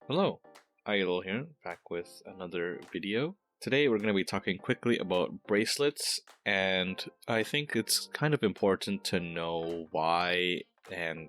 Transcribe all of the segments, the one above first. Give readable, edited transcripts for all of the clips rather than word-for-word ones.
Hello, Aiyulol here, back with another video. Today we're going to be talking quickly about bracelets, and I think it's kind of important to know why and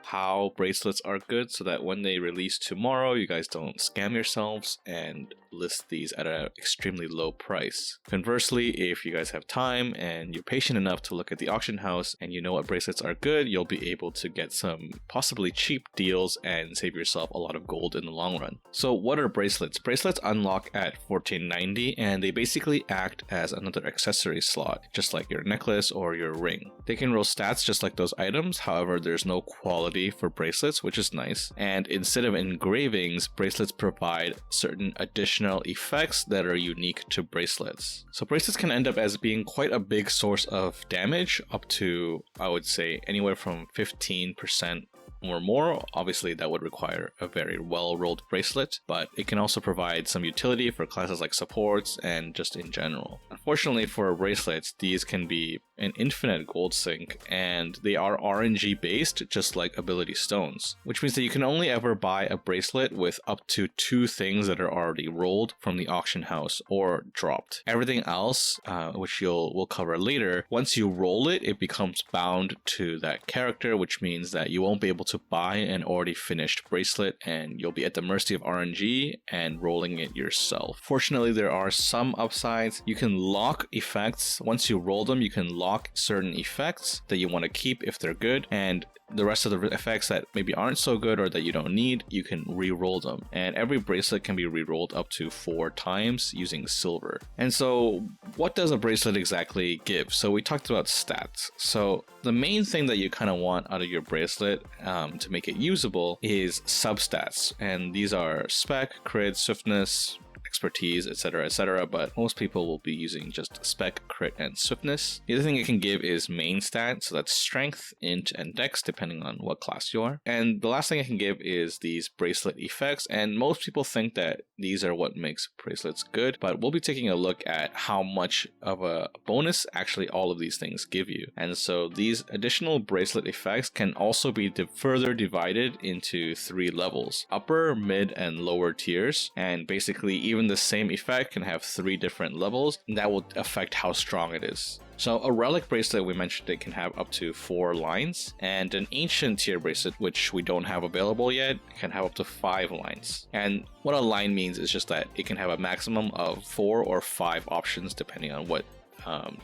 how bracelets are good so that when they release tomorrow, you guys don't scam yourselves and list these at an extremely low price. Conversely, if you guys have time and you're patient enough to look at the auction house and you know what bracelets are good, you'll be able to get some possibly cheap deals and save yourself a lot of gold in the long run. So what are bracelets? Bracelets unlock at 1490 and they basically act as another accessory slot, just like your necklace or your ring. They can roll stats just like those items, however there's no quality for bracelets, which is nice. And instead of engravings, bracelets provide certain additional effects that are unique to bracelets. So bracelets can end up as being quite a big source of damage, up to, I would say, anywhere from 15% or more. Obviously that would require a very well rolled bracelet, but it can also provide some utility for classes like supports and just in general. Unfortunately for bracelets, these can be an infinite gold sink and they are RNG based, just like ability stones, which means that you can only ever buy a bracelet with up to 2 things that are already rolled from the auction house or dropped. Everything else, which we'll cover later, once you roll it, it becomes bound to that character, which means that you won't be able to buy an already finished bracelet and you'll be at the mercy of RNG and rolling it yourself. Fortunately, there are some upsides. You can lock effects. Once you roll them, you can lock certain effects that you want to keep if they're good, and the rest of the effects that maybe aren't so good or that you don't need, you can re-roll them. And every bracelet can be re-rolled up to 4 times using silver. And so what does a bracelet exactly give? So we talked about stats. So the main thing that you kind of want out of your bracelet to make it usable is substats. And these are spec, crit, swiftness, expertise, etc., but most people will be using just spec, crit, and swiftness. The other thing it can give is main stat, so that's strength, int, and dex, depending on what class you are. And the last thing it can give is these bracelet effects, and most people think that these are what makes bracelets good, but we'll be taking a look at how much of a bonus actually all of these things give you. And so these additional bracelet effects can also be further divided into 3 levels: upper, mid, and lower tiers, and basically even the same effect can have 3 different levels, and that will affect how strong it is. So a relic bracelet, we mentioned it can have up to 4 lines, and an ancient tier bracelet, which we don't have available yet, can have up to 5 lines. And what a line means is just that it can have a maximum of 4 or 5 options depending on what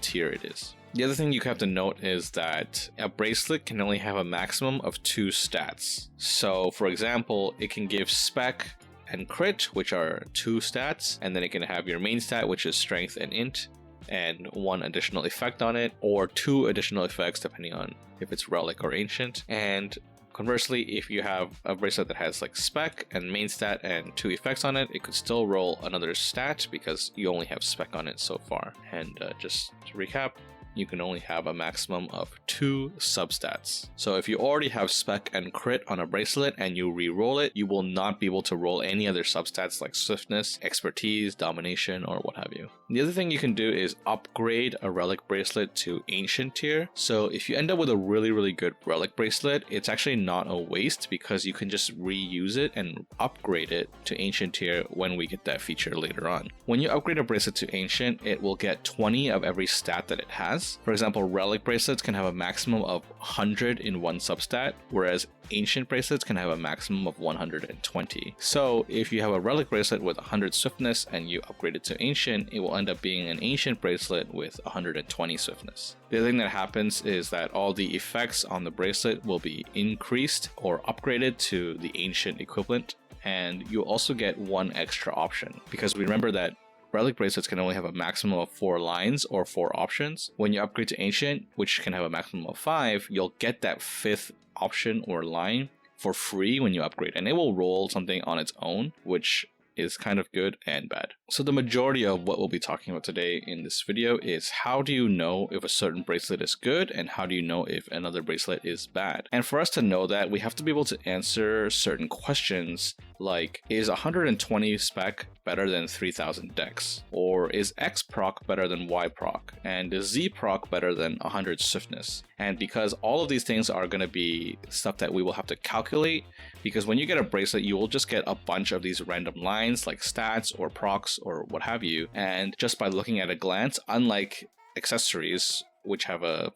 tier it is. The other thing you have to note is that a bracelet can only have a maximum of 2 stats. So for example, it can give spec and crit, which are 2 stats, and then it can have your main stat, which is strength and int, and 1 additional effect on it, or 2 additional effects depending on if it's relic or ancient. And conversely, if you have a bracelet that has like spec and main stat and 2 effects on it, it could still roll another stat because you only have spec on it so far. And just to recap, you can only have a maximum of 2 substats. So if you already have spec and crit on a bracelet and you re-roll it, you will not be able to roll any other substats like swiftness, expertise, domination, or what have you. The other thing you can do is upgrade a relic bracelet to ancient tier. So if you end up with a really good relic bracelet, it's actually not a waste because you can just reuse it and upgrade it to ancient tier when we get that feature later on. When you upgrade a bracelet to ancient, it will get 20 of every stat that it has. For example, relic bracelets can have a maximum of 100 in 1 substat, whereas ancient bracelets can have a maximum of 120. So if you have a relic bracelet with 100 swiftness and you upgrade it to ancient, it will end up being an ancient bracelet with 120 swiftness. The other thing that happens is that all the effects on the bracelet will be increased or upgraded to the ancient equivalent, and you'll also get 1 extra option, because we remember that relic bracelets can only have a maximum of 4 lines or 4 options. When you upgrade to ancient, which can have a maximum of 5, you'll get that 5th option or line for free when you upgrade, and it will roll something on its own, which is kind of good and bad. So the majority of what we'll be talking about today in this video is how do you know if a certain bracelet is good and how do you know if another bracelet is bad. And for us to know that, we have to be able to answer certain questions like, is 120 spec better than 3000 dex? Or is X proc better than Y proc? And is Z proc better than 100 swiftness? And because all of these things are going to be stuff that we will have to calculate, because when you get a bracelet, you will just get a bunch of these random lines like stats or procs or what have you. And just by looking at a glance, unlike accessories, which have a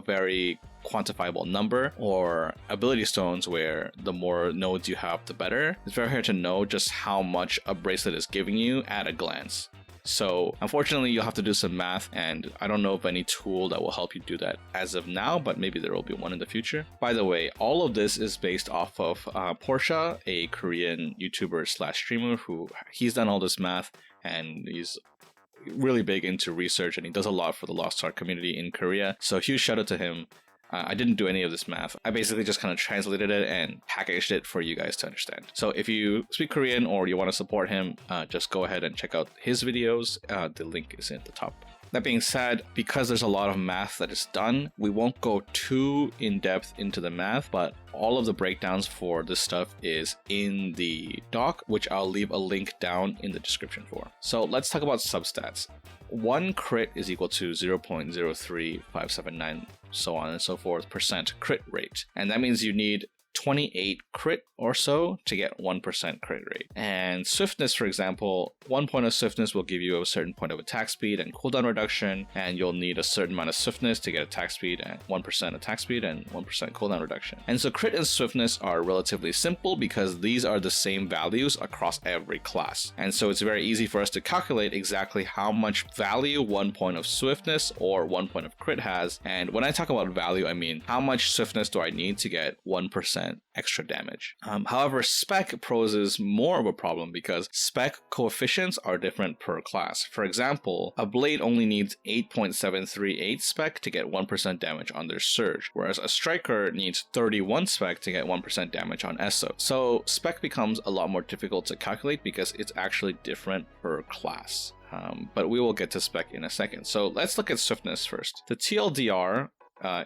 very quantifiable number, or ability stones where the more nodes you have, the better, it's very hard to know just how much a bracelet is giving you at a glance. So unfortunately, you'll have to do some math, and I don't know of any tool that will help you do that as of now, but maybe there will be one in the future. By the way, all of this is based off of Portia, a Korean YouTuber / streamer who he's done all this math, and he's really big into research, and he does a lot for the Lost Ark community in Korea. So huge shout out to him. I didn't do any of this math. I basically just kind of translated it and packaged it for you guys to understand. So if you speak Korean or you want to support him, just go ahead and check out his videos. The link is at the top. That being said, because there's a lot of math that is done, we won't go too in depth into the math, but all of the breakdowns for this stuff is in the doc, which I'll leave a link down in the description for. So let's talk about substats. One crit is equal to 0.03579, so on and so forth, % crit rate. And that means you need 28 crit or so to get 1% crit rate. And swiftness, for example, 1 point of swiftness will give you a certain point of attack speed and cooldown reduction, and you'll need a certain amount of swiftness to get attack speed and 1% attack speed and 1% cooldown reduction. And so crit and swiftness are relatively simple because these are the same values across every class. And so it's very easy for us to calculate exactly how much value 1 point of swiftness or 1 point of crit has. And when I talk about value, I mean how much swiftness do I need to get 1% extra damage. However, spec poses more of a problem because spec coefficients are different per class. For example, a blade only needs 8.738 spec to get 1% damage on their surge, whereas a striker needs 31 spec to get 1% damage on SO. So spec becomes a lot more difficult to calculate because it's actually different per class. But we will get to spec in a second. So let's look at swiftness first. The TLDR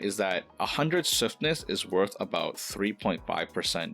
is that 100 swiftness is worth about 3.5%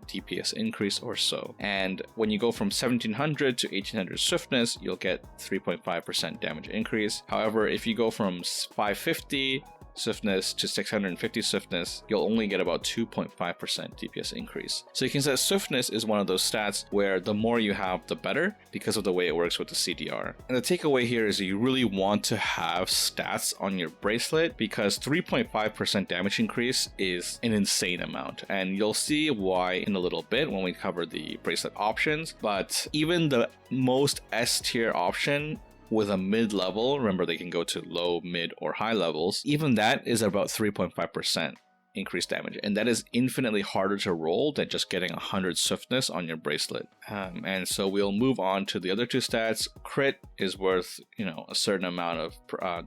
DPS increase or so. And when you go from 1700 to 1800 swiftness, you'll get 3.5% damage increase. However, if you go from 550 swiftness to 650 swiftness, you'll only get about 2.5% DPS increase. So you can say swiftness is one of those stats where the more you have, the better, because of the way it works with the CDR. And the takeaway here is you really want to have stats on your bracelet because 3.5% damage increase is an insane amount. And you'll see why in a little bit when we cover the bracelet options. But even the most S tier option with a mid-level, remember they can go to low, mid, or high levels, even that is about 3.5% increased damage, and that is infinitely harder to roll than just getting 100 swiftness on your bracelet. And so we'll move on to the other two stats. Crit is worth, a certain amount of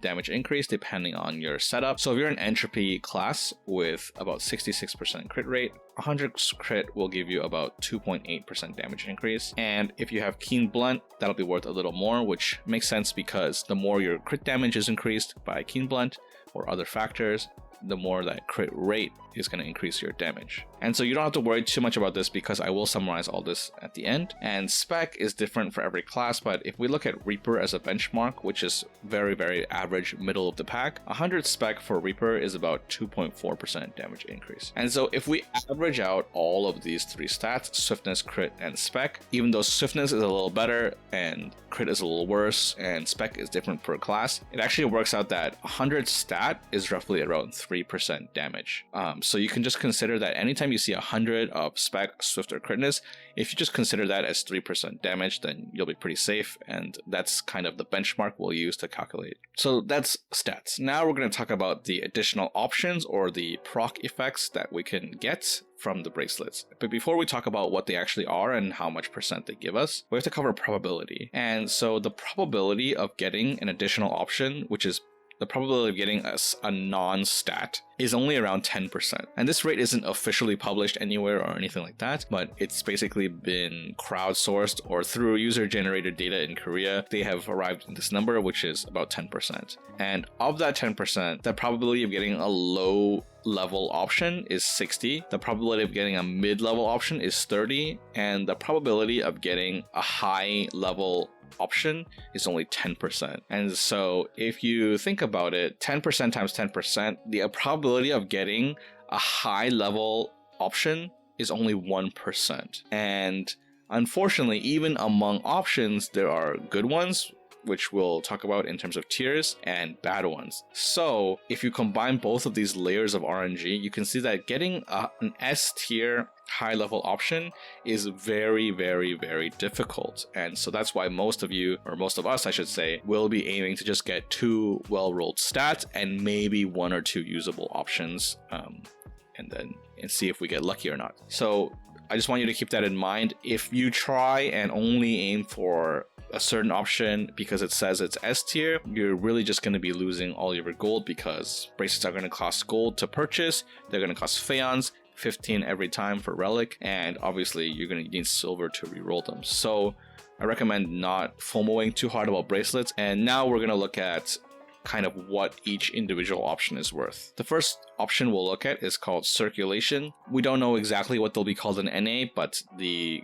damage increase depending on your setup. So if you're an entropy class with about 66% crit rate, 100 crit will give you about 2.8% damage increase. And if you have keen blunt, that'll be worth a little more, which makes sense because the more your crit damage is increased by keen blunt or other factors, the more that crit rate is going to increase your damage. And so you don't have to worry too much about this because I will summarize all this at the end. And spec is different for every class, but if we look at Reaper as a benchmark, which is very, very average, middle of the pack, 100 spec for Reaper is about 2.4% damage increase. And so if we average out all of these three stats, swiftness, crit, and spec, even though swiftness is a little better and crit is a little worse and spec is different per class, it actually works out that 100 stat is roughly around 3% damage. So you can just consider that anytime you see 100 of spec, swift, or critness, if you just consider that as 3% damage, then you'll be pretty safe, and that's kind of the benchmark we'll use to calculate. So that's stats. Now we're going to talk about the additional options or the proc effects that we can get from the bracelets. But before we talk about what they actually are and how much % they give us, we have to cover probability. And so the probability of getting an additional option, which is the probability of getting a non-stat is only around 10%. And this rate isn't officially published anywhere or anything like that, but it's basically been crowdsourced or through user-generated data in Korea. They have arrived at this number, which is about 10%. And of that 10%, the probability of getting a low level option is 60, the probability of getting a mid-level option is 30, and the probability of getting a high level option is only 10%. And so if you think about it, 10% times 10%, the probability of getting a high level option is only 1%. And unfortunately, even among options, there are good ones, which we'll talk about in terms of tiers, and bad ones. So if you combine both of these layers of RNG, you can see that getting an S tier high level option is very, very, very difficult. And so that's why most of you, or most of us I should say, will be aiming to just get 2 well-rolled stats and maybe 1 or 2 usable options, and see if we get lucky or not. So I just want you to keep that in mind. If you try and only aim for a certain option because it says it's S tier, you're really just going to be losing all your gold, because bracelets are going to cost gold to purchase, they're going to cost Phaons, 15 every time for relic, and obviously you're going to need silver to reroll them. So I recommend not FOMOing too hard about bracelets. And now we're going to look at kind of what each individual option is worth. The first option we'll look at is called circulation. We don't know exactly what they'll be called in NA, but the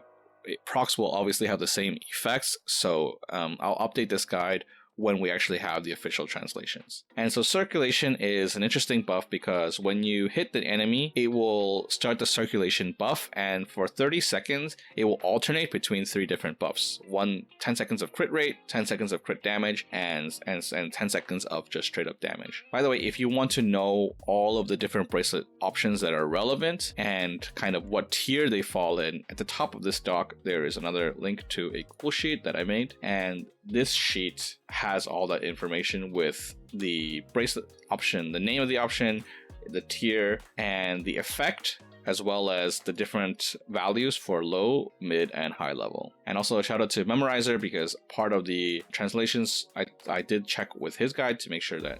procs will obviously have the same effects, so I'll update this guide when we actually have the official translations. And so circulation is an interesting buff because when you hit the enemy, it will start the circulation buff, and for 30 seconds, it will alternate between 3 different buffs. 10 seconds of crit rate, 10 seconds of crit damage, and 10 seconds of just straight up damage. By the way, if you want to know all of the different bracelet options that are relevant and kind of what tier they fall in, at the top of this doc, there is another link to a cool sheet that I made, and this sheet has all that information with the bracelet option, the name of the option, the tier, and the effect, as well as the different values for low, mid, and high level. And also a shout out to Memorizer, because part of the translations I did check with his guide to make sure that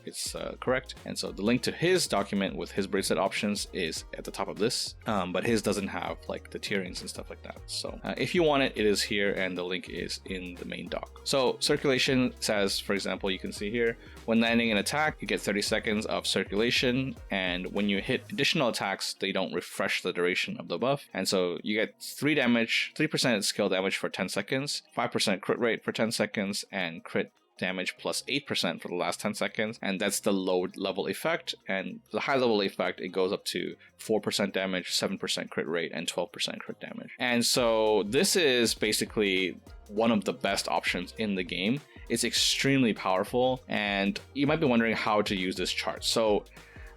it's correct. And so the link to his document with his bracelet options is at the top of this, but his doesn't have like the tierings and stuff like that. So if you want it, it is here, and the link is in the main doc. So circulation says, for example, you can see here, when landing an attack, you get 30 seconds of circulation, and when you hit additional attacks, they don't refresh the duration of the buff. And so you get 3% skill damage for 10 seconds, 5% crit rate for 10 seconds, and crit damage plus 8% for the last 10 seconds, and that's the low level effect. And the high level effect, it goes up to 4% damage, 7% crit rate, and 12% crit damage. And so this is basically one of the best options in the game. It's extremely powerful, and you might be wondering how to use this chart. So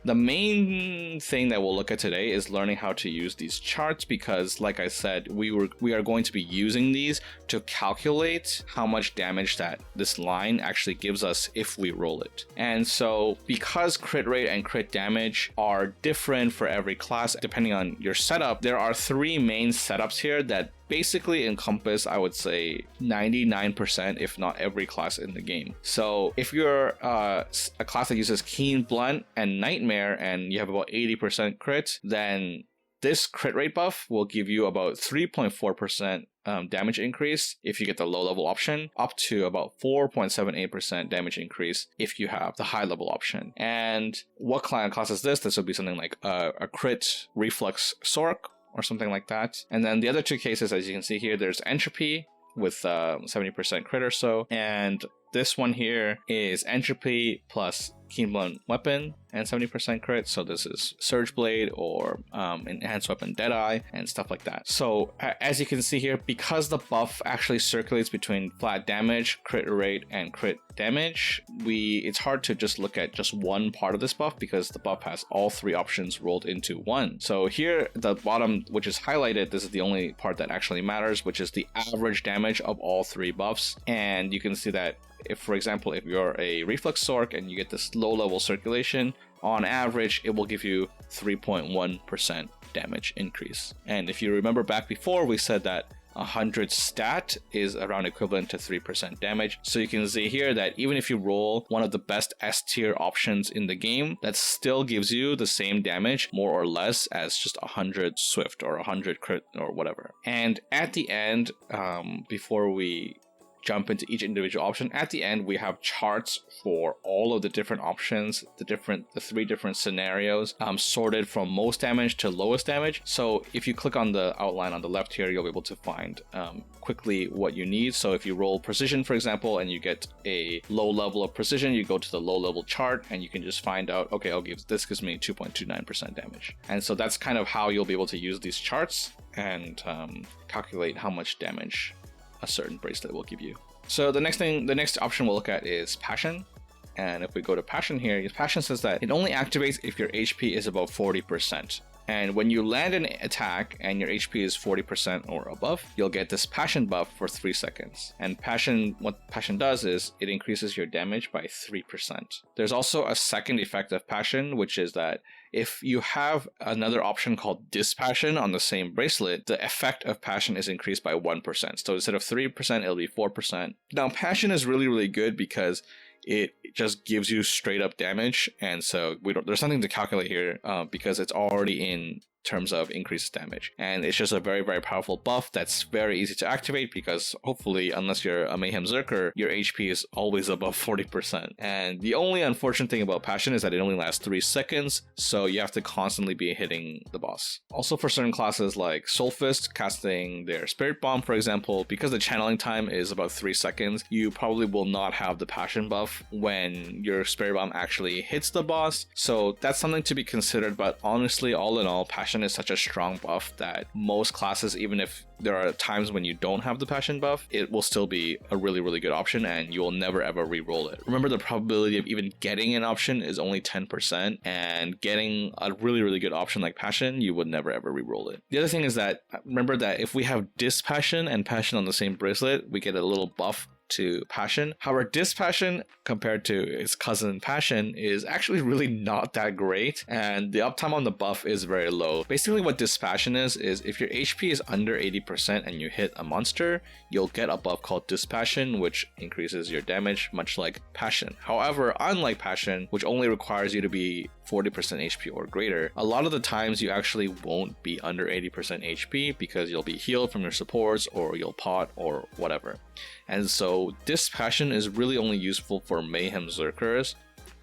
the main thing that we'll look at today is learning how to use these charts, because like I said, we are going to be using these to calculate how much damage that this line actually gives us if we roll it. And so because crit rate and crit damage are different for every class depending on your setup, there are 3 main setups here that basically encompass, I would say, 99%, if not every class in the game. So if you're a class that uses Keen Blunt and Nightmare and you have about 80% crit, then this crit rate buff will give you about 3.4% damage increase if you get the low level option, up to about 4.78% damage increase if you have the high level option. And what class is this? This would be something like a crit reflex Sork or something like that. And then the other 2 cases, as you can see here, there's Entropy with 70% crit or so, and this one here is Entropy plus Keen Blunt Weapon and 70% crit. So this is Surge Blade or Enhanced Weapon Deadeye and stuff like that. So as you can see here, because the buff actually circulates between flat damage, crit rate, and crit damage, it's hard to just look at just one part of this buff, because the buff has all 3 options rolled into one. So here at the bottom, which is highlighted, this is the only part that actually matters, which is the average damage of all 3 buffs. And you can see that if, for example, if you're a Reflex Sork and you get this low level circulation, on average, it will give you 3.1% damage increase. And if you remember back before, we said that 100 stat is around equivalent to 3% damage. So you can see here that even if you roll one of the best S tier options in the game, that still gives you the same damage, more or less, as just 100 swift or 100 crit or whatever. And at the end, before we jump into each individual option, at the end we have charts for all of the different options, the 3 different scenarios, sorted from most damage to lowest damage. So if you click on the outline on the left here, you'll be able to find quickly what you need. So if you roll precision, for example, and you get a low level of precision, you go to the low level chart and you can just find out, okay, this gives me 2.29% damage. And so that's kind of how you'll be able to use these charts and calculate how much damage a certain bracelet will give you. So the next option we'll look at is Passion. And if we go to Passion here, Passion says that it only activates if your HP is above 40%. And when you land an attack and your HP is 40% or above, you'll get this Passion buff for 3 seconds. And what Passion does is it increases your damage by 3%. There's also a second effect of Passion, which is that if you have another option called Dispassion on the same bracelet, the effect of Passion is increased by 1%. So instead of 3%, it'll be 4%. Now, Passion is really, really good because it just gives you straight up damage, and so there's nothing to calculate here because it's already in terms of increased damage, and it's just a very, very powerful buff that's very easy to activate because hopefully, unless you're a Mayhem Zerker, your HP is always above 40%. And the only unfortunate thing about Passion is that it only lasts 3 seconds, so you have to constantly be hitting the boss. Also, for certain classes like Soulfist casting their Spirit Bomb, for example, because the channeling time is about 3 seconds, you probably will not have the Passion buff when your Spirit Bomb actually hits the boss, so that's something to be considered. But honestly, all in all, Passion is such a strong buff that most classes, even if there are times when you don't have the Passion buff, it will still be a really, really good option and you will never ever re-roll it. Remember, the probability of even getting an option is only 10%, and getting a really, really good option like Passion, you would never ever re-roll it. The other thing is that, remember that if we have Dispassion and Passion on the same bracelet, we get a little buff to Passion. However, Dispassion compared to its cousin Passion is actually really not that great, and the uptime on the buff is very low. Basically what Dispassion is if your HP is under 80% and you hit a monster, you'll get a buff called Dispassion, which increases your damage much like Passion. However, unlike Passion, which only requires you to be 40% HP or greater, a lot of the times you actually won't be under 80% HP because you'll be healed from your supports or you'll pot or whatever. And so Dispassion is really only useful for Mayhem Zerkers.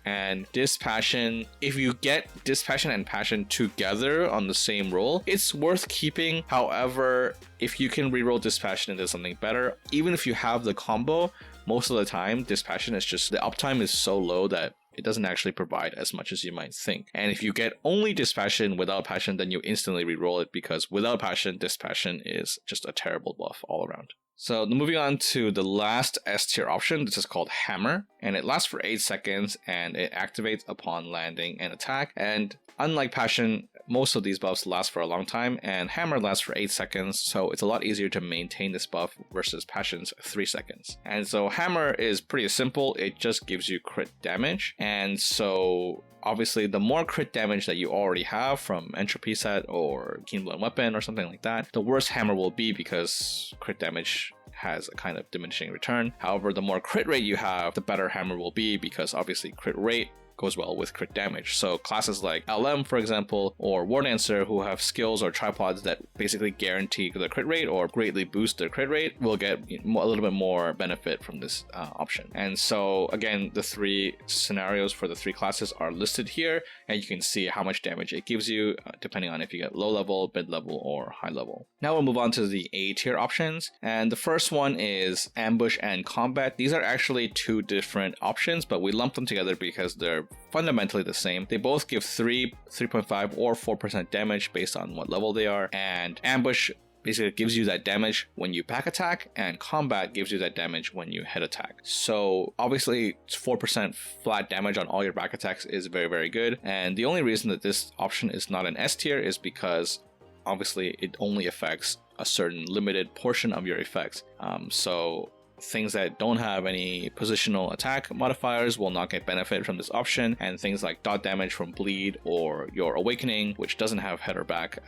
And Dispassion, if you get Dispassion and Passion together on the same roll, it's worth keeping. However, if you can reroll Dispassion into something better, even if you have the combo, most of the time Dispassion is just, the uptime is so low that it doesn't actually provide as much as you might think. And if you get only Dispassion without Passion, then you instantly reroll it, because without Passion, Dispassion is just a terrible buff all around. So moving on to the last S tier option, this is called Hammer, and it lasts for 8 seconds and it activates upon landing an attack. And unlike Passion, most of these buffs last for a long time, and Hammer lasts for 8 seconds, so it's a lot easier to maintain this buff versus Passion's 3 seconds. And so Hammer is pretty simple, it just gives you crit damage, and so obviously the more crit damage that you already have from Entropy Set or Keen Blood Weapon or something like that, the worse Hammer will be because crit damage has a kind of diminishing return. However, the more crit rate you have, the better Hammer will be, because obviously crit rate goes well with crit damage. So classes like LM, for example, or War Dancer, who have skills or tripods that basically guarantee the crit rate or greatly boost their crit rate, will get a little bit more benefit from this option. And so again, the 3 scenarios for the 3 classes are listed here, and you can see how much damage it gives you depending on if you get low level, mid level, or high level. Now we'll move on to the A tier options, and the first one is Ambush and Combat. These are actually 2 different options, but we lump them together because they're fundamentally the same. They both give 3, 3.5, or 4% damage based on what level they are, and Ambush basically gives you that damage when you back attack, and Combat gives you that damage when you head attack. So obviously 4% flat damage on all your back attacks is very, very good, and the only reason that this option is not an S tier is because obviously it only affects a certain limited portion of your effects. So things that don't have any positional attack modifiers will not get benefit from this option, and things like dot damage from bleed or your awakening, which doesn't have head or back,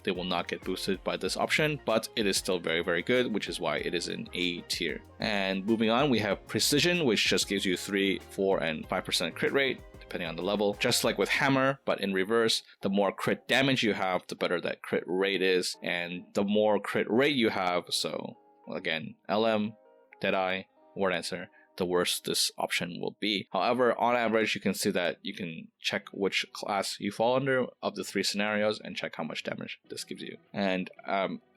they will not get boosted by this option, but it is still very, very good, which is why it is in A tier. And moving on, we have Precision, which just gives you 3, 4, and 5% crit rate, depending on the level. Just like with Hammer, but in reverse, the more crit damage you have, the better that crit rate is, and the more crit rate you have, so again, LM, Deadeye, War Dancer, the worse this option will be. However, on average, you can see that you can check which class you fall under of the 3 scenarios and check how much damage this gives you. And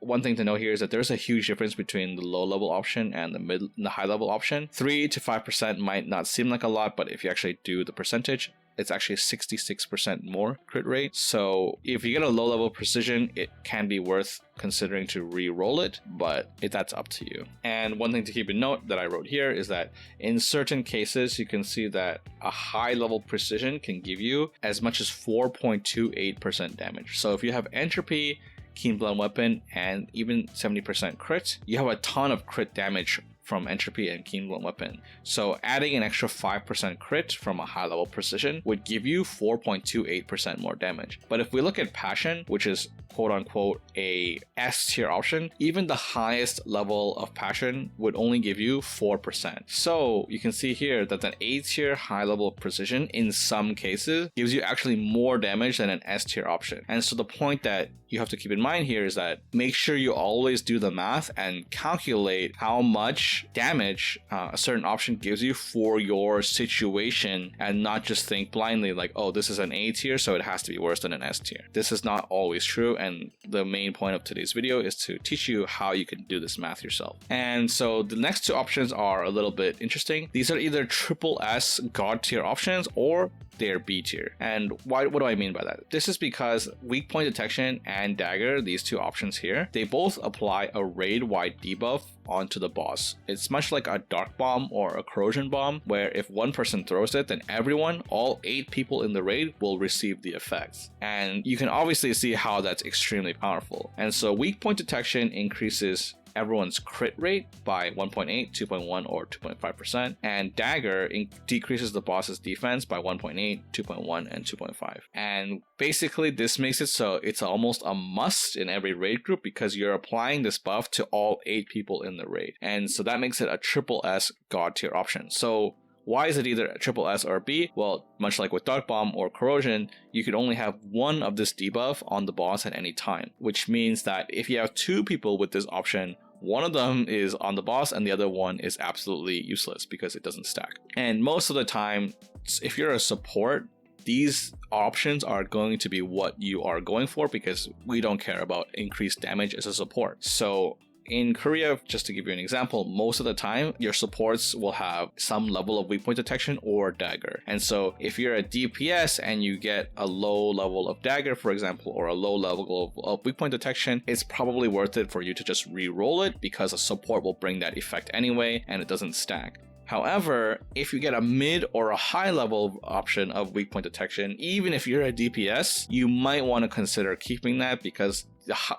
one thing to know here is that there's a huge difference between the low level option and the high level option. 3 to 5% might not seem like a lot, but if you actually do the percentage, it's actually 66% more crit rate. So if you get a low level precision, it can be worth considering to re-roll it, but that's up to you. And one thing to keep in note that I wrote here is that in certain cases, you can see that a high level precision can give you as much as 4.28% damage. So if you have entropy, keen blood weapon, and even 70% crit, you have a ton of crit damage from entropy and keen blood weapon. So adding an extra 5% crit from a high level precision would give you 4.28% more damage. But if we look at passion, which is quote unquote a S tier option, even the highest level of passion would only give you 4%. So you can see here that an A tier high level precision in some cases gives you actually more damage than an S tier option. And so the point that you have to keep in mind here is that make sure you always do the math and calculate how much damage a certain option gives you for your situation, and not just think blindly like, oh, this is an A tier, so it has to be worse than an S tier. This is not always true, and the main point of today's video is to teach you how you can do this math yourself. And so the next 2 options are a little bit interesting. These are either triple S God tier options or they're B tier. And what do I mean by that? This is because weak point detection and dagger, these 2 options here, they both apply a raid-wide debuff onto the boss. It's much like a dark bomb or a corrosion bomb, where if one person throws it, then everyone, all 8 people in the raid, will receive the effects. And you can obviously see how that's extremely powerful. And so weak point detection increases everyone's crit rate by 1.8, 2.1, or 2.5%, and dagger decreases the boss's defense by 1.8, 2.1, and 2.5. And basically this makes it so it's almost a must in every raid group because you're applying this buff to all 8 people in the raid. And so that makes it a triple S God tier option. So why is it either a triple S or B? Well, much like with Dark Bomb or Corrosion, you could only have one of this debuff on the boss at any time, which means that if you have 2 people with this option, one of them is on the boss and the other one is absolutely useless because it doesn't stack. And most of the time, if you're a support, these options are going to be what you are going for because we don't care about increased damage as a support. So in Korea, just to give you an example, most of the time your supports will have some level of weak point detection or dagger. And so if you're a DPS and you get a low level of dagger, for example, or a low level of weak point detection, it's probably worth it for you to just re-roll it because a support will bring that effect anyway and it doesn't stack. However, if you get a mid or a high level option of weak point detection, even if you're a DPS, you might want to consider keeping that because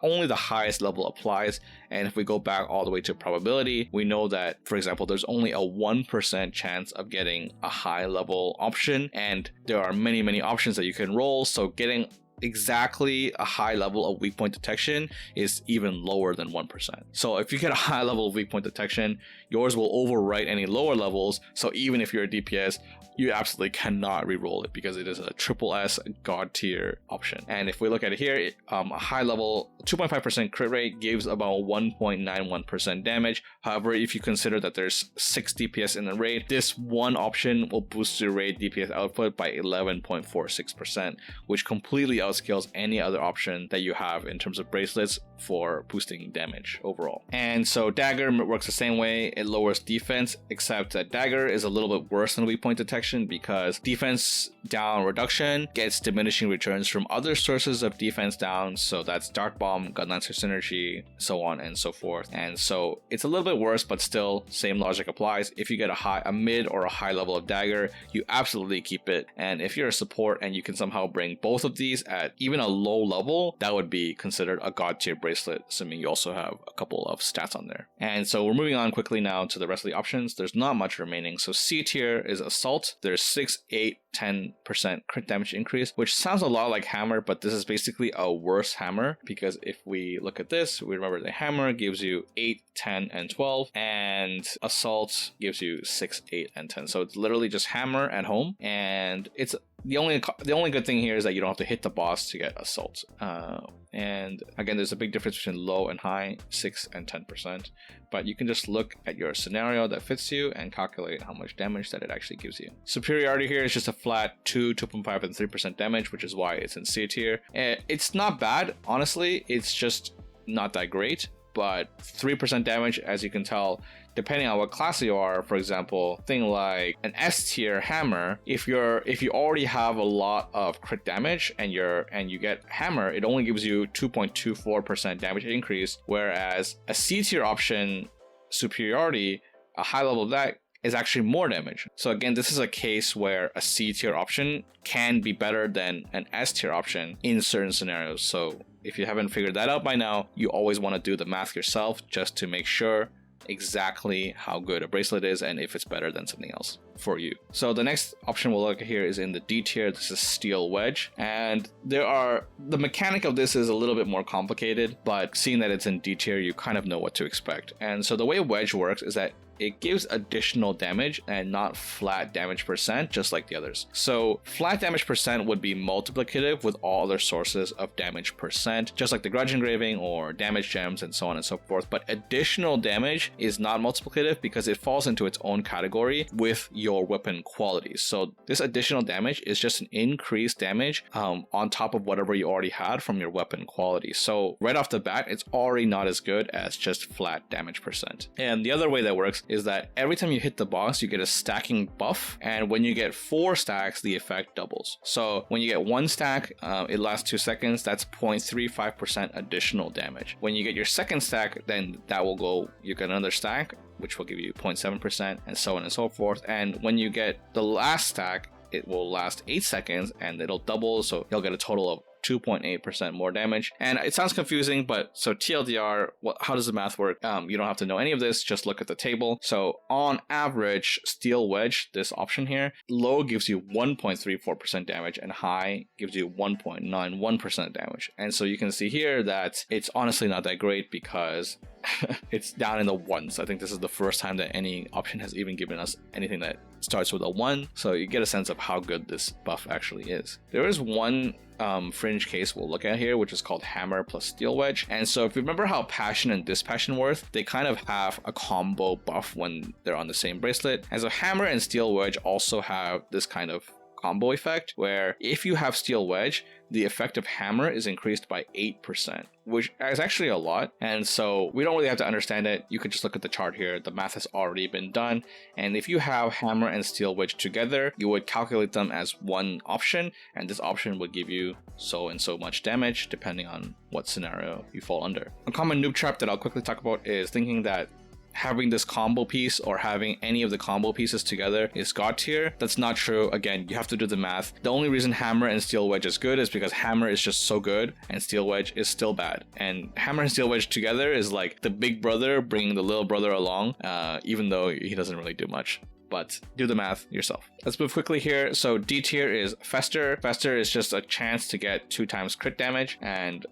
only the highest level applies. And if we go back all the way to probability, we know that, for example, there's only a 1% chance of getting a high level option, and there are many, many options that you can roll. So getting exactly a high level of weak point detection is even lower than 1%. So if you get a high level of weak point detection, yours will overwrite any lower levels. So even if you're a DPS, you absolutely cannot reroll it because it is a triple S God tier option. And if we look at it here, a high level 2.5% crit rate gives about 1.91% damage. However, if you consider that there's 6 DPS in the raid, this one option will boost your raid DPS output by 11.46%, which completely outscales any other option that you have in terms of bracelets for boosting damage overall. And so dagger works the same way. It lowers defense, except that dagger is a little bit worse than weak point detection because defense down reduction gets diminishing returns from other sources of defense down. So that's Dark Bomb, Gunlancer Synergy, so on and so forth. And so it's a little bit worse, but still same logic applies. If you get a mid or a high level of dagger, you absolutely keep it. And if you're a support and you can somehow bring both of these at even a low level, that would be considered a god tier bracelet, assuming you also have a couple of stats on there. And so we're moving on quickly now to the rest of the options. There's not much remaining. So C tier is assault. There's 6, 8, 10% crit damage increase, which sounds a lot like hammer, but this is basically a worse hammer, because if we look at this, we remember the hammer gives you 8, 10, and 12, and assault gives you 6, 8, and 10. So it's literally just hammer at home, and it's the only good thing here is that you don't have to hit the boss to get assault. And again, there's a big difference between low and high, 6 and 10%. But you can just look at your scenario that fits you and calculate how much damage that it actually gives you. Superiority here is just a flat 2, 2.5, and 3% damage, which is why it's in C tier. It's not bad, honestly. It's just not that great. But 3% damage, as you can tell, depending on what class you are, for example, thing like an S tier hammer, if you already have a lot of crit damage and you get hammer, it only gives you 2.24% damage increase, whereas a C tier option, superiority, a high level of that is actually more damage. So again, this is a case where a C tier option can be better than an S tier option in certain scenarios. So if you haven't figured that out by now, you always want to do the math yourself just to make sure exactly how good a bracelet is and if it's better than something else for you. So the next option we'll look at here is in the D tier. This is steel wedge, and the mechanic of this is a little bit more complicated, but seeing that it's in D tier, you kind of know what to expect. And so the way wedge works is that it gives additional damage and not flat damage percent, just like the others. So flat damage percent would be multiplicative with all other sources of damage percent, just like the grudge engraving or damage gems and so on and so forth. But additional damage is not multiplicative because it falls into its own category with your weapon qualities. So this additional damage is just an increased damage on top of whatever you already had from your weapon quality. So right off the bat, it's already not as good as just flat damage percent. And the other way that works is that every time you hit the boss, you get a stacking buff, and when you get 4 stacks, the effect doubles. So when you get 1 stack, it lasts 2 seconds. That's 0.35% additional damage. When you get your second stack, then that will go, you get another stack, which will give you 0.7%, and so on and so forth. And when you get the last stack, it will last 8 seconds and it'll double, so you'll get a total of 2.8% more damage. And it sounds confusing, but so TLDR, how does the math work? You don't have to know any of this, just look at the table. So on average, steel wedge, this option here, low gives you 1.34% damage and high gives you 1.91% damage. And so you can see here that it's honestly not that great because it's down in the ones. I think this is the first time that any option has even given us anything that starts with a 1. So you get a sense of how good this buff actually is. There is one fringe case we'll look at here, which is called hammer plus steel wedge. And so if you remember how passion and dispassion worth, they kind of have a combo buff when they're on the same bracelet. And so hammer and steel wedge also have this kind of combo effect where if you have steel wedge, the effect of hammer is increased by 8%, which is actually a lot. And so we don't really have to understand it. You could just look at the chart here. The math has already been done. And if you have hammer and steel wedge together, you would calculate them as one option. And this option would give you so and so much damage depending on what scenario you fall under. A common noob trap that I'll quickly talk about is thinking that having this combo piece or having any of the combo pieces together is god tier. That's not true. Again, you have to do the math. The only reason hammer and steel wedge is good is because hammer is just so good and steel wedge is still bad. And hammer and steel wedge together is like the big brother bringing the little brother along, even though he doesn't really do much. But do the math yourself. Let's move quickly here. So D tier is fester. Fester is just a chance to get 2 times crit damage, and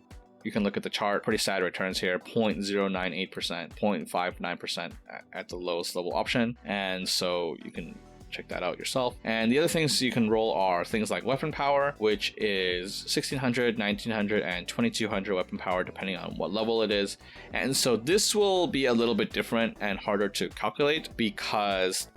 you can look at the chart, pretty sad returns here, 0.098%, 0.59% at the lowest level option. And so you can check that out yourself. And the other things you can roll are things like weapon power, which is 1600, 1900, and 2200 weapon power, depending on what level it is. And so this will be a little bit different and harder to calculate because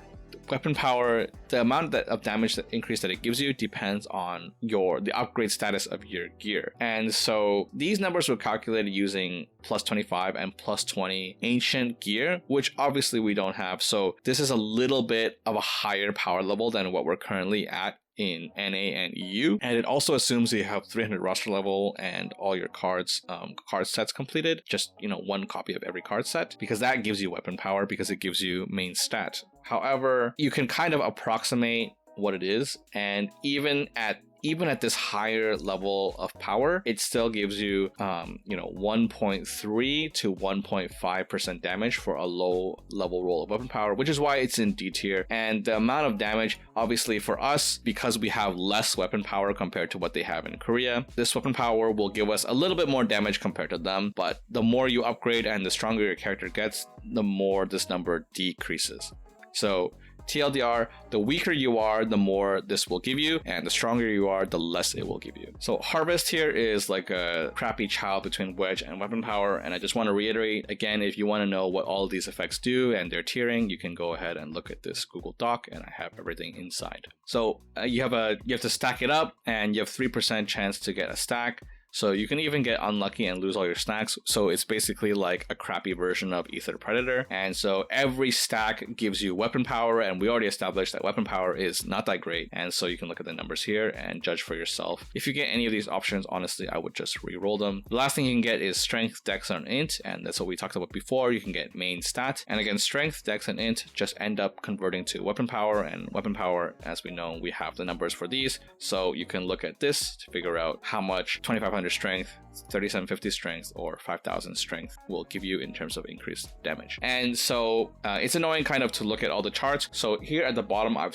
weapon power, the amount of damage that increase that it gives you depends on the upgrade status of your gear. And so these numbers were calculated using plus 25 and plus 20 ancient gear, which obviously we don't have. So this is a little bit of a higher power level than what we're currently at in NA and EU, and it also assumes you have 300 roster level and all your card sets completed, just 1 copy of every card set, because that gives you weapon power because it gives you main stat. However, you can kind of approximate what it is, and even at even at this higher level of power, it still gives you, 1.3 to 1.5% damage for a low level roll of weapon power, which is why it's in D tier. And the amount of damage, obviously for us, because we have less weapon power compared to what they have in Korea, this weapon power will give us a little bit more damage compared to them. But the more you upgrade and the stronger your character gets, the more this number decreases. So TLDR, the weaker you are, the more this will give you, and the stronger you are, the less it will give you. So Harvest here is like a crappy child between Wedge and weapon power, and I just want to reiterate again, if you want to know what all of these effects do and their tiering, you can go ahead and look at this Google Doc, and I have everything inside. So you have to stack it up, and you have 3% chance to get a stack. So you can even get unlucky and lose all your stacks. So it's basically like a crappy version of Ether Predator. And so every stack gives you weapon power, and we already established that weapon power is not that great. And so you can look at the numbers here and judge for yourself. If you get any of these options, honestly, I would just re-roll them. The last thing you can get is Strength, Dex, and Int, and that's what we talked about before. You can get main stat. And again, Strength, Dex, and Int just end up converting to weapon power, and weapon power, as we know, we have the numbers for these. So you can look at this to figure out how much 2500 strength, 3750 strength, or 5000 strength will give you in terms of increased damage. And so it's annoying kind of to look at all the charts. So here at the bottom, I've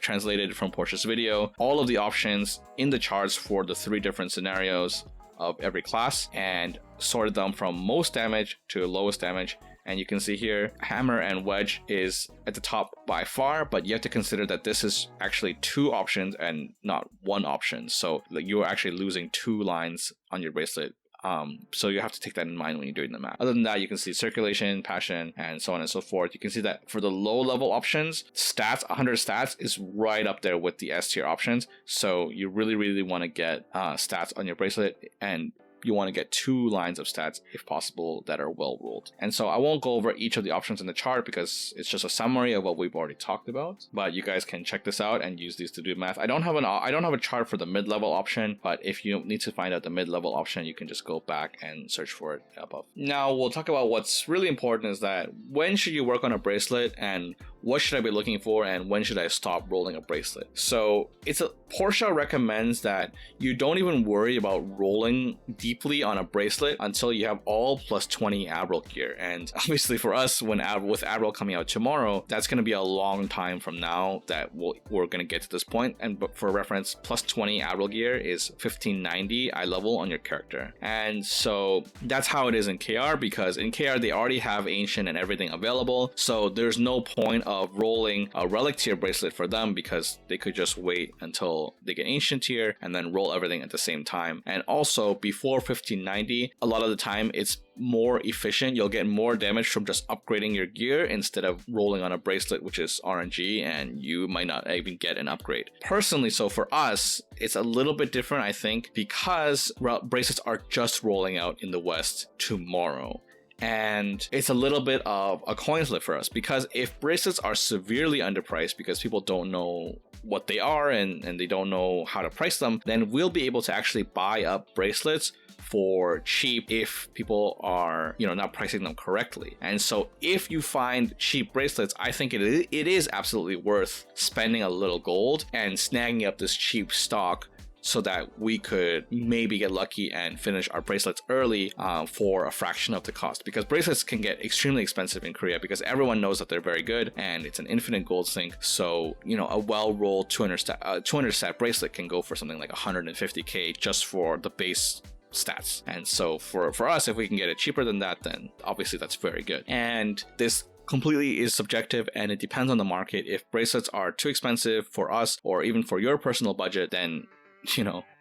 translated from Portia's video all of the options in the charts for the 3 different scenarios of every class and sorted them from most damage to lowest damage. And you can see here, Hammer and Wedge is at the top by far, but you have to consider that this is actually 2 options and not 1 option. So like, you are actually losing 2 lines on your bracelet. So you have to take that in mind when you're doing the math. Other than that, you can see Circulation, Passion, and so on and so forth. You can see that for the low level options, stats, 100 stats is right up there with the S tier options. So you really, really want to get stats on your bracelet, and you want to get 2 lines of stats if possible that are well ruled. And so I won't go over each of the options in the chart because it's just a summary of what we've already talked about, but you guys can check this out and use these to do math. I don't have a chart for the mid-level option, but if you need to find out the mid-level option, you can just go back and search for it above. Now we'll talk about what's really important is that when should you work on a bracelet, and what should I be looking for, and when should I stop rolling a bracelet? So Portia recommends that you don't even worry about rolling deeply on a bracelet until you have all plus 20 Admiral gear. And obviously for us, with Admiral coming out tomorrow, that's going to be a long time from now that we're going to get to this point. And for reference, plus 20 Admiral gear is 1590 eye level on your character. And so that's how it is in KR, because in KR they already have Ancient and everything available. So there's no point of rolling a Relic tier bracelet for them, because they could just wait until they get Ancient tier and then roll everything at the same time. And also before 1590, a lot of the time it's more efficient. You'll get more damage from just upgrading your gear instead of rolling on a bracelet, which is RNG, and you might not even get an upgrade. Personally, so for us, it's a little bit different, I think, because bracelets are just rolling out in the West tomorrow. And it's a little bit of a coin flip for us, because if bracelets are severely underpriced because people don't know what they are and they don't know how to price them, then we'll be able to actually buy up bracelets for cheap if people are not pricing them correctly. And so if you find cheap bracelets, I think it is absolutely worth spending a little gold and snagging up this cheap stock, so that we could maybe get lucky and finish our bracelets early for a fraction of the cost. Because bracelets can get extremely expensive in Korea because everyone knows that they're very good and it's an infinite gold sink. So, a well-rolled 200 stat bracelet can go for something like 150k just for the base stats. And so for us, if we can get it cheaper than that, then obviously that's very good. And this completely is subjective, and it depends on the market. If bracelets are too expensive for us or even for your personal budget, then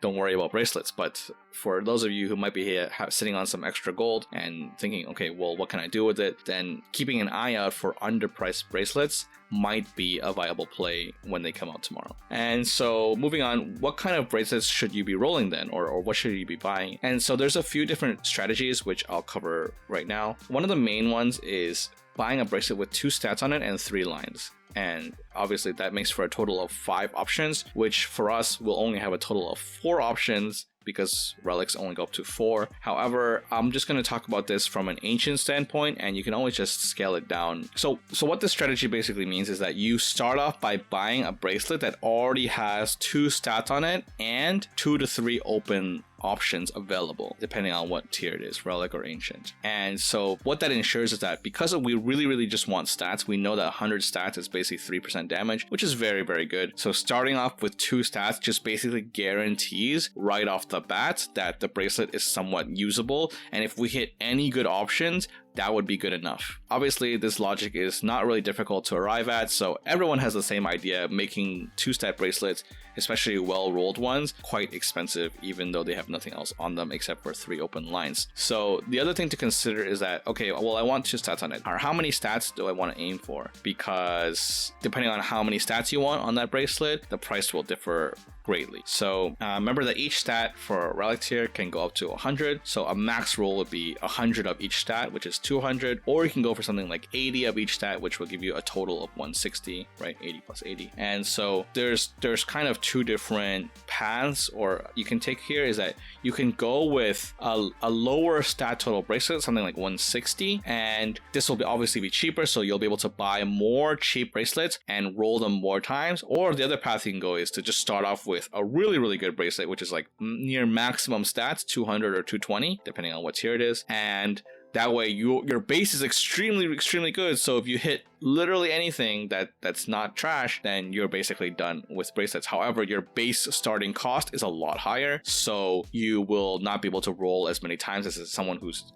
don't worry about bracelets. But for those of you who might be sitting on some extra gold and thinking, okay, well, what can I do with it? Then keeping an eye out for underpriced bracelets might be a viable play when they come out tomorrow. And so moving on, what kind of bracelets should you be rolling then, or what should you be buying? And so there's a few different strategies which I'll cover right now. One of the main ones is buying a bracelet with 2 stats on it and 3 lines. And obviously that makes for a total of 5 options, which for us will only have a total of 4 options because relics only go up to 4. However, I'm just going to talk about this from an ancient standpoint, and you can always just scale it down. So what this strategy basically means is that you start off by buying a bracelet that already has 2 stats on it and 2 to 3 open options available depending on what tier it is, relic or ancient. And so what that ensures is that because we really just want stats, we know that 100 stats is basically 3% damage, which is very good. So starting off with 2 stats just basically guarantees right off the bat that the bracelet is somewhat usable, and if we hit any good options, that would be good enough. Obviously, this logic is not really difficult to arrive at, so everyone has the same idea, making 2-stat bracelets, especially well-rolled ones, quite expensive, even though they have nothing else on them except for 3 open lines. So the other thing to consider is that, okay, well, I want 2 stats on it. Or how many stats do I want to aim for? Because depending on how many stats you want on that bracelet, the price will differ greatly. So remember that each stat for relic tier can go up to 100. So a max roll would be 100 of each stat, which is 200, or you can go for something like 80 of each stat, which will give you a total of 160, right? 80 plus 80. And so there's kind of 2 different paths, or you can take here is that you can go with a lower stat total bracelet, something like 160, and this will obviously be cheaper, so you'll be able to buy more cheap bracelets and roll them more times. Or the other path you can go is to just start off with a really good bracelet, which is like near maximum stats, 200 or 220, depending on what tier it is, and that way your base is extremely good. So if you hit literally anything that's not trash, then you're basically done with bracelets. However, your base starting cost is a lot higher, so you will not be able to roll as many times as someone who's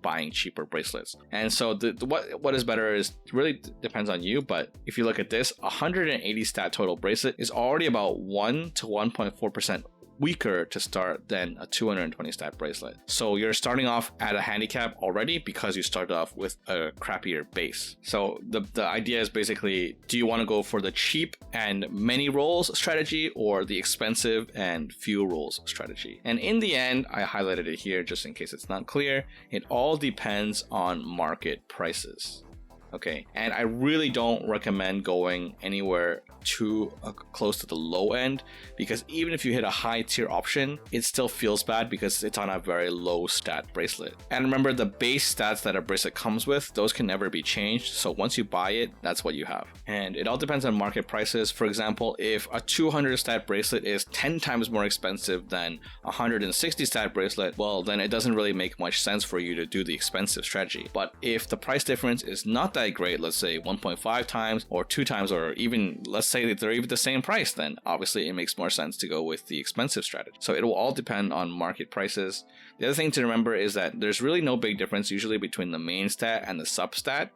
buying cheaper bracelets. And so what is better is really depends on you. But if you look at this, 180 stat total bracelet is already about 1 to 1.4% weaker to start than a 220 stat bracelet. So you're starting off at a handicap already because you started off with a crappier base. So the idea is basically, do you want to go for the cheap and many rolls strategy or the expensive and few rolls strategy? And in the end, I highlighted it here just in case it's not clear, it all depends on market prices. Okay, and I really don't recommend going anywhere too close to the low end, because even if you hit a high tier option, it still feels bad because it's on a very low stat bracelet. And remember, the base stats that a bracelet comes with, those can never be changed. So once you buy it, that's what you have. And it all depends on market prices. For example, if a 200 stat bracelet is 10 times more expensive than a 160 stat bracelet, well, then it doesn't really make much sense for you to do the expensive strategy. But if the price difference is not that great, let's say 1.5 times or 2 times, or even let's say that they're even the same price, then obviously it makes more sense to go with the expensive strategy. So it will all depend on market prices. The other thing to remember is that there's really no big difference usually between the main stat and the substat.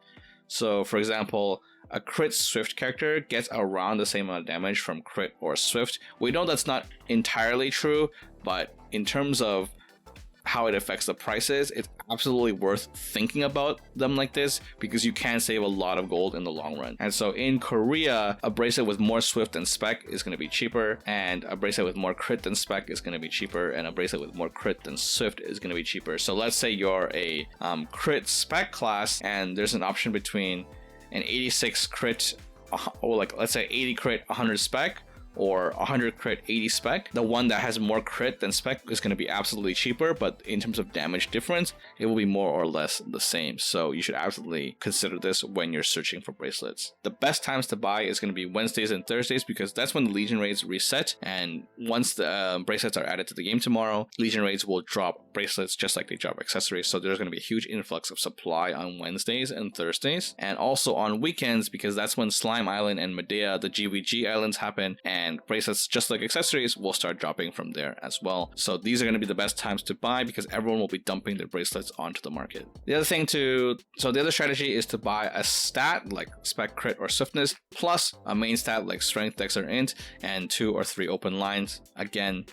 So for example, a crit swift character gets around the same amount of damage from crit or swift. We know that's not entirely true, but in terms of how it affects the prices, it's absolutely worth thinking about them like this, because you can save a lot of gold in the long run. And so in Korea, a bracelet with more swift than spec is going to be cheaper, and a bracelet with more crit than spec is going to be cheaper, and a bracelet with more crit than swift is going to be cheaper. So let's say you're a crit spec class, and there's an option between an 86 crit, or like let's say 80 crit, 100 spec, or 100 crit 80 spec. The one that has more crit than spec is going to be absolutely cheaper, but in terms of damage difference, it will be more or less the same. So you should absolutely consider this when you're searching for bracelets. The best times to buy is going to be Wednesdays and Thursdays, because that's when the Legion raids reset, and once the bracelets are added to the game tomorrow, Legion raids will drop bracelets just like they drop accessories. So there's going to be a huge influx of supply on Wednesdays and Thursdays, and also on weekends, because that's when Slime Island and Medea, the GVG islands, happen, and bracelets, just like accessories, will start dropping from there as well. So these are going to be the best times to buy, because everyone will be dumping their bracelets onto the market. The other strategy is to buy a stat like spec, crit, or swiftness, plus a main stat like strength, dex, or int, and 2 or 3 open lines. Again,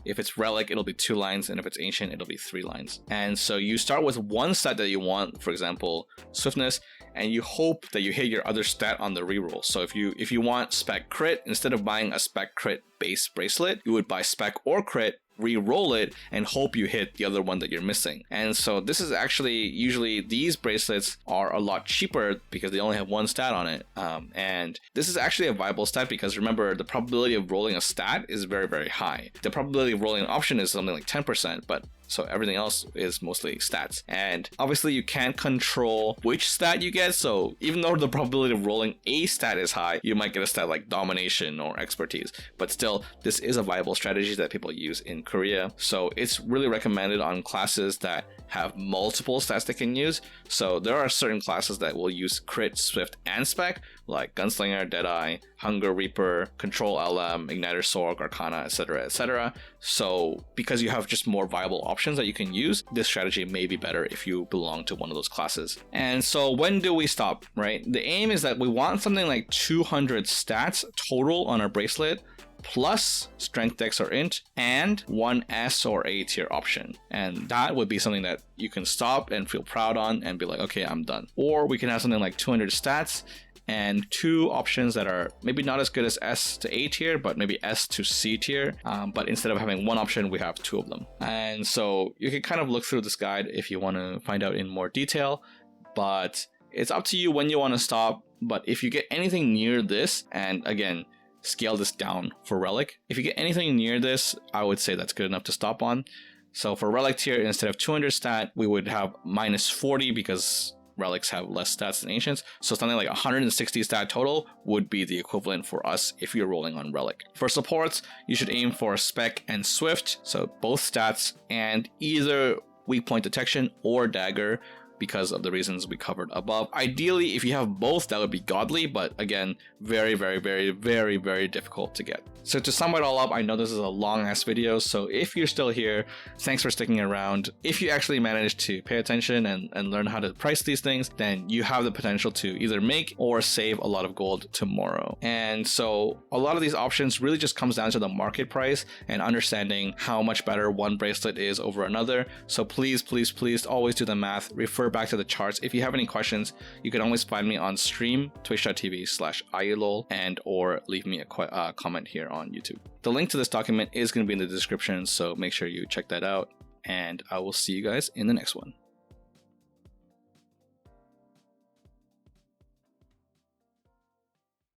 if it's relic, it'll be 2 lines, and if it's ancient, it'll be 3 lines. And so you start with one stat that you want, for example, swiftness, and you hope that you hit your other stat on the reroll. So if you want spec crit, instead of buying a spec crit base bracelet, you would buy spec or crit re-roll it and hope you hit the other one that you're missing. And so this is actually, usually these bracelets are a lot cheaper because they only have one stat on it. And this is actually a viable stat because remember, the probability of rolling a stat is very, very high. The probability of rolling an option is something like 10%, but so everything else is mostly stats. And obviously you can't control which stat you get. So even though the probability of rolling a stat is high, you might get a stat like domination or expertise. But still, this is a viable strategy that people use in Korea. So it's really recommended on classes that have multiple stats they can use. So there are certain classes that will use crit, swift, and spec, like Gunslinger, Deadeye, Hunger Reaper, Control LM, Igniter Sorg, Arcana, etc., etc. So because you have just more viable options that you can use, this strategy may be better if you belong to one of those classes. And so when do we stop, right? The aim is that we want something like 200 stats total on our bracelet, plus strength, dex, or int, and one S or A tier option. And that would be something that you can stop and feel proud on and be like, okay, I'm done. Or we can have something like 200 stats and 2 options that are maybe not as good as S to A tier, but maybe S to C tier. But instead of having one option, we have 2 of them. And so you can kind of look through this guide if you want to find out in more detail, but it's up to you when you want to stop. But if you get anything near this, and again, scale this down for Relic. If you get anything near this, I would say that's good enough to stop on. So for Relic tier, instead of 200 stat, we would have minus 40 because Relics have less stats than Ancients. So something like 160 stat total would be the equivalent for us if you're rolling on Relic. For supports, you should aim for Spec and Swift, so both stats, and either weak point detection or dagger, because of the reasons we covered above. Ideally, if you have both, that would be godly, but again, very, very, very, very, very difficult to get. So to sum it all up, I know this is a long ass video, so if you're still here, thanks for sticking around. If you actually manage to pay attention and learn how to price these things, then you have the potential to either make or save a lot of gold tomorrow. And so a lot of these options really just comes down to the market price and understanding how much better one bracelet is over another. So please, please, please always do the math, refer back to the charts. If you have any questions, you can always find me on stream, twitch.tv/Aiyulol, and or leave me a comment here on YouTube. The link to this document is going to be in the description, so make sure you check that out, and I will see you guys in the next one.